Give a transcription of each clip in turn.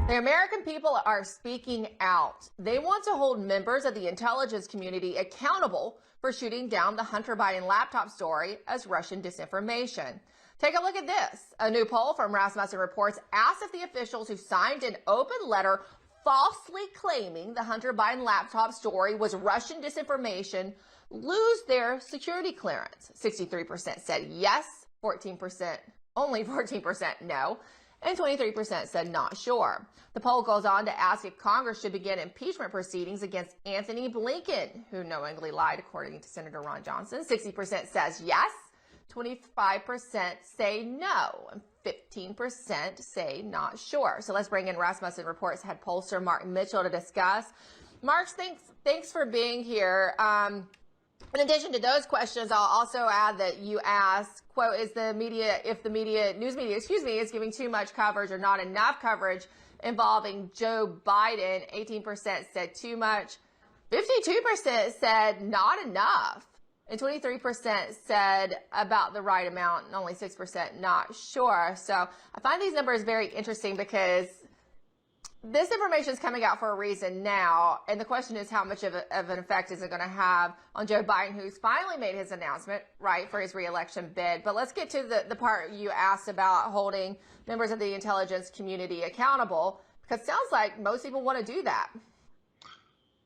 The American people are speaking out. They want to hold members of the intelligence community accountable for shooting down the Hunter Biden laptop story as Russian disinformation. Take a look at this. A new poll from Rasmussen Reports asked if the officials who signed an open letter falsely claiming the Hunter Biden laptop story was Russian disinformation lose their security clearance. 63% said yes, only 14% no, and 23% said not sure. The poll goes on to ask if Congress should begin impeachment proceedings against Anthony Blinken, who knowingly lied, according to Senator Ron Johnson. 60% says yes, 25% say no, and 15% say not sure. So let's bring in Rasmussen Reports head pollster Mark Mitchell to discuss. Mark, thanks for being here. In addition to those questions, I'll also add that you asked, quote, if the news media is giving too much coverage or not enough coverage involving Joe Biden. 18% said too much, 52% said not enough, and 23% said about the right amount, and only 6% not sure. So I find these numbers very interesting because this information is coming out for a reason now, and the question is how much of an effect is it going to have on Joe Biden, who's finally made his announcement, right, for his reelection bid. But let's get to the part you asked about holding members of the intelligence community accountable, because it sounds like most people want to do that.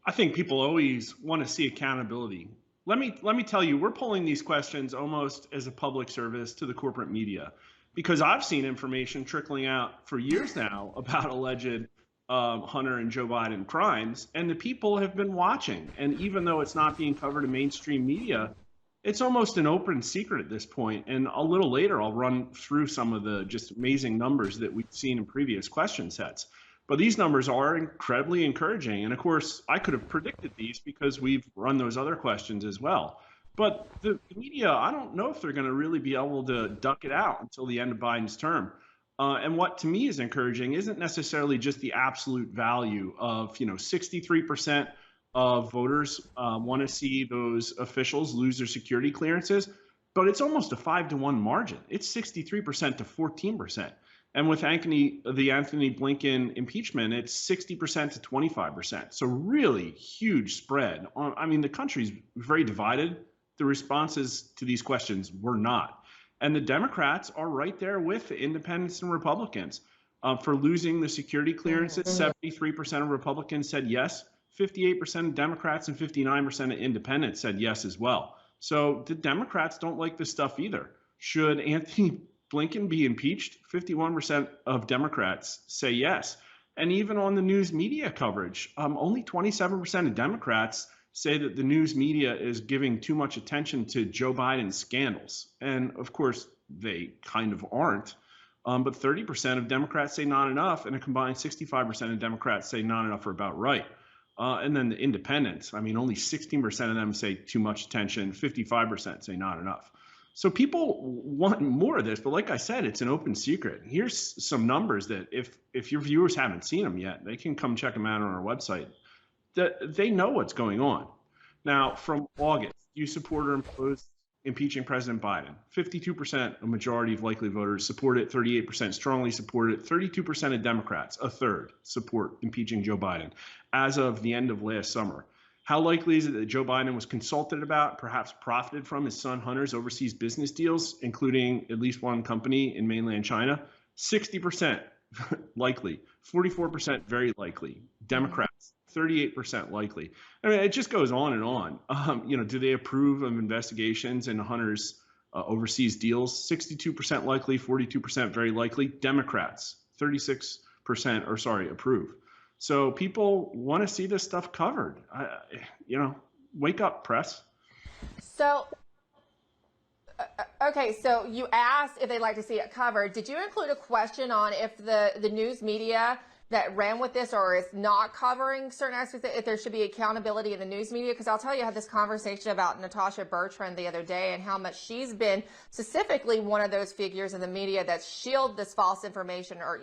I think people always want to see accountability. Let me tell you, we're pulling these questions almost as a public service to the corporate media, because I've seen information trickling out for years now about alleged Hunter and Joe Biden crimes, and the people have been watching. And even though it's not being covered in mainstream media, it's almost an open secret at this point. And a little later, I'll run through some of the just amazing numbers that we've seen in previous question sets. But these numbers are incredibly encouraging. And of course, I could have predicted these because we've run those other questions as well. But the media, I don't know if they're going to really be able to duck it out until the end of Biden's term. And what to me is encouraging isn't necessarily just the absolute value of, 63% of voters want to see those officials lose their security clearances, but it's almost a 5-to-1 margin. It's 63% to 14%. And with the Anthony Blinken impeachment, it's 60% to 25%. So really huge spread. I mean, the country's very divided. The responses to these questions were not. And the Democrats are right there with the independents and Republicans for losing the security clearances. 73% of Republicans said yes. 58% of Democrats and 59% of independents said yes as well. So the Democrats don't like this stuff either. Should Anthony Blinken be impeached? 51% of Democrats say yes. And even on the news media coverage, only 27% of Democrats say that the news media is giving too much attention to Joe Biden's scandals. And of course, they kind of aren't. But 30% of Democrats say not enough, and a combined 65% of Democrats say not enough or about right. And then the independents, I mean, only 16% of them say too much attention, 55% say not enough. So people want more of this, but like I said, it's an open secret. Here's some numbers that if your viewers haven't seen them yet, they can come check them out on our website. They know what's going on. Now, from August, you support or oppose impeaching President Biden. 52%, a majority of likely voters, support it. 38% strongly support it. 32% of Democrats, a third, support impeaching Joe Biden as of the end of last summer. How likely is it that Joe Biden was consulted about, perhaps profited from his son Hunter's overseas business deals, including at least one company in mainland China? 60% likely. 44% very likely. Democrats, 38% likely. I mean, it just goes on and on. Do they approve of investigations into Hunter's overseas deals? 62% likely, 42% very likely. Democrats, 36% approve. So people want to see this stuff covered. Wake up, press. So, okay, so you asked if they'd like to see it covered. Did you include a question on if the news media that ran with this or is not covering certain aspects, if there should be accountability in the news media? Because I'll tell you, I had this conversation about Natasha Bertrand the other day and how much she's been specifically one of those figures in the media that shield this false information or,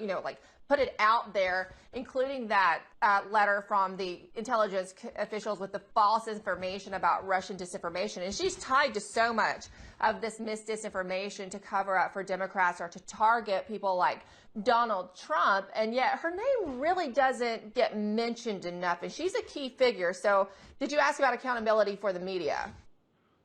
put it out there, including that letter from the intelligence officials with the false information about Russian disinformation. And she's tied to so much of this disinformation to cover up for Democrats or to target people like Donald Trump. And yet her name really doesn't get mentioned enough. And she's a key figure. So did you ask about accountability for the media?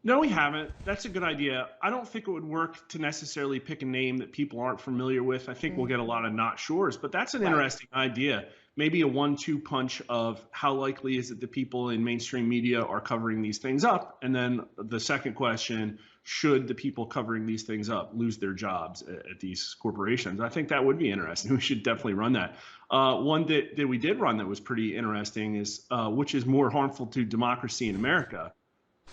No, we haven't. That's a good idea. I don't think it would work to necessarily pick a name that people aren't familiar with. I think we'll get a lot of not sures, but that's an interesting idea. Maybe a 1-2 punch of how likely is it that people in mainstream media are covering these things up? And then the second question, should the people covering these things up lose their jobs at these corporations? I think that would be interesting. We should definitely run that. One that we did run that was pretty interesting is which is more harmful to democracy in America: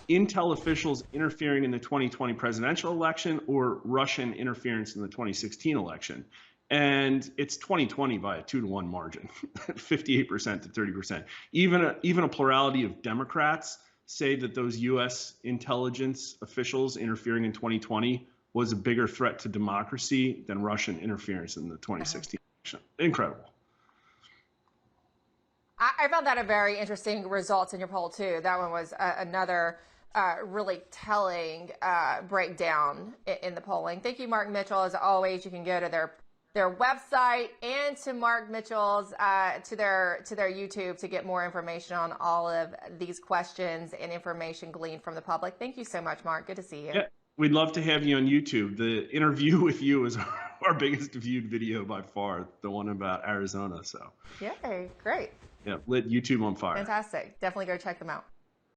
Intel officials interfering in the 2020 presidential election or Russian interference in the 2016 election. And it's 2020 by a 2-to-1 margin, 58% to 30%. Even a plurality of Democrats say that those U.S. intelligence officials interfering in 2020 was a bigger threat to democracy than Russian interference in the 2016 election. Incredible. I found that a very interesting results in your poll, too. That one was another really telling breakdown in the polling. Thank you, Mark Mitchell. As always, you can go to their website and to Mark Mitchell's to their YouTube to get more information on all of these questions and information gleaned from the public. Thank you so much, Mark. Good to see you. Yeah, we'd love to have you on YouTube. The interview with you is our biggest viewed video by far, the one about Arizona. So yay, great. Yeah, lit YouTube on fire. Fantastic. Definitely go check them out.